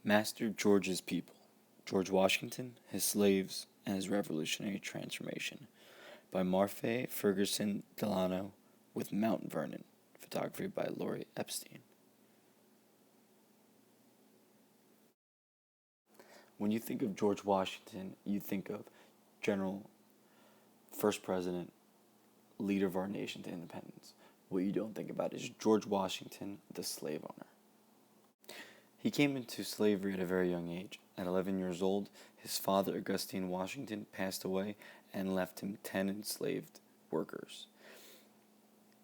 Master George's People, George Washington, His Slaves, and His Revolutionary Transformation by Marfay Ferguson Delano with Mount Vernon, photography by Laurie Epstein. When you think of George Washington, you think of General, First President, leader of our nation to independence. What you don't think about is George Washington, the slave owner. He came into slavery at a very young age. At 11 years old, his father, Augustine Washington, passed away and left him 10 enslaved workers.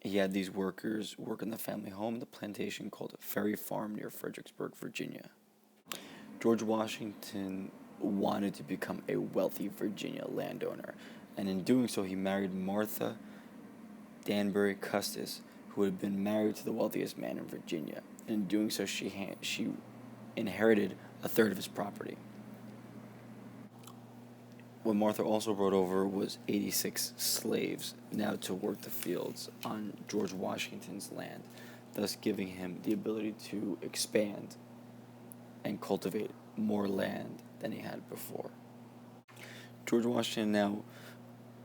He had these workers work in the family home, the plantation called Ferry Farm near Fredericksburg, Virginia. George Washington wanted to become a wealthy Virginia landowner, and in doing so, he married Martha Danbury Custis, who had been married to the wealthiest man in Virginia. And in doing so, she inherited a third of his property. What Martha also brought over was 86 slaves now to work the fields on George Washington's land, thus giving him the ability to expand and cultivate more land than he had before. George Washington, now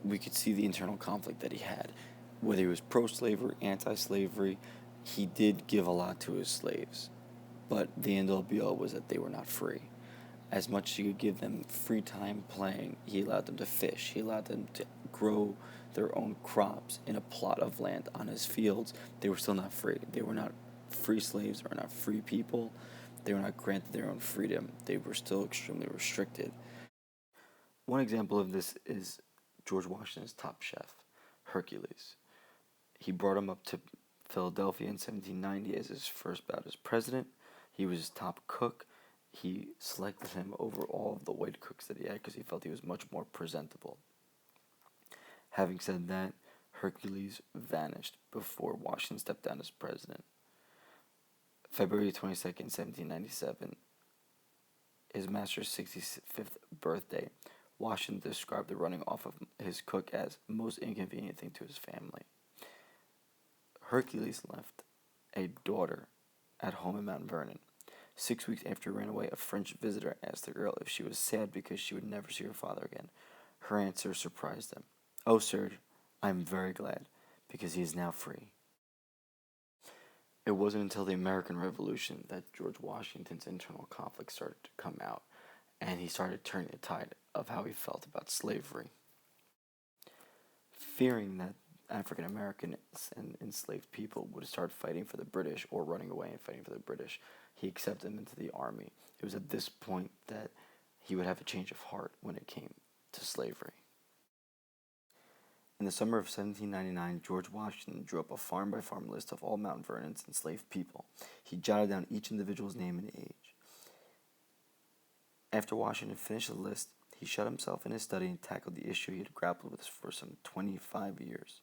we could see the internal conflict that he had. Whether he was pro-slavery, anti-slavery, he did give a lot to his slaves. But the end all be all was that they were not free. As much as he could give them free time playing, he allowed them to fish. He allowed them to grow their own crops in a plot of land on his fields. They were still not free. They were not free slaves. They were not free people. They were not granted their own freedom. They were still extremely restricted. One example of this is George Washington's top chef, Hercules. He brought him up to Philadelphia in 1790 as his first bout as president. He was his top cook. He selected him over all of the white cooks that he had because he felt he was much more presentable. Having said that, Hercules vanished before Washington stepped down as president. February 22nd, 1797, his master's 65th birthday, Washington described the running off of his cook as most inconvenient thing to his family. Hercules left a daughter at home in Mount Vernon. 6 weeks after he ran away, a French visitor asked the girl if she was sad because she would never see her father again. Her answer surprised them. "Oh, sir, I am very glad, because he is now free." It wasn't until the American Revolution that George Washington's internal conflict started to come out, and he started turning the tide of how he felt about slavery. Fearing that African Americans and enslaved people would start fighting for the British or running away and fighting for the British, he accepted them into the army. It was at this point that he would have a change of heart when it came to slavery. In the summer of 1799, George Washington drew up a farm-by-farm list of all Mount Vernon's enslaved people. He jotted down each individual's name and age. After Washington finished the list, he shut himself in his study and tackled the issue he had grappled with for some 25 years.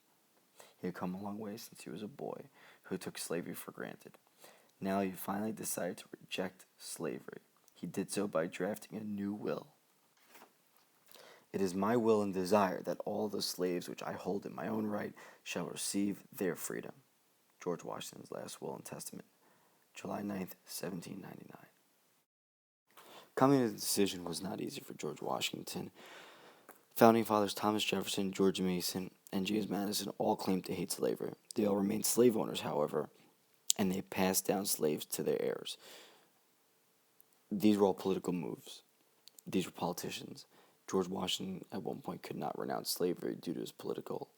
He had come a long way since he was a boy who took slavery for granted. Now he finally decided to reject slavery. He did so by drafting a new will. "It is my will and desire that all the slaves which I hold in my own right shall receive their freedom." George Washington's last will and testament, July 9th, 1799. Coming to the decision was not easy for George Washington. Founding fathers Thomas Jefferson, George Mason, and James Madison all claimed to hate slavery. They all remained slave owners, however, and they passed down slaves to their heirs. These were all political moves. These were politicians. George Washington at one point could not renounce slavery due to his political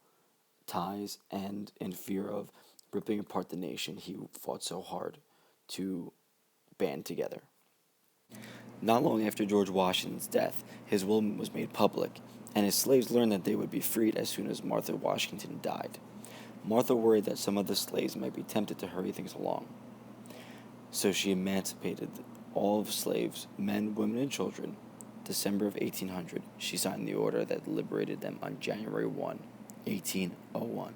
ties, and in fear of ripping apart the nation he fought so hard to band together. Not long after George Washington's death, his will was made public, and his slaves learned that they would be freed as soon as Martha Washington died. Martha worried that some of the slaves might be tempted to hurry things along, so she emancipated all of slaves, men, women, and children. December of 1800, she signed the order that liberated them on January 1, 1801.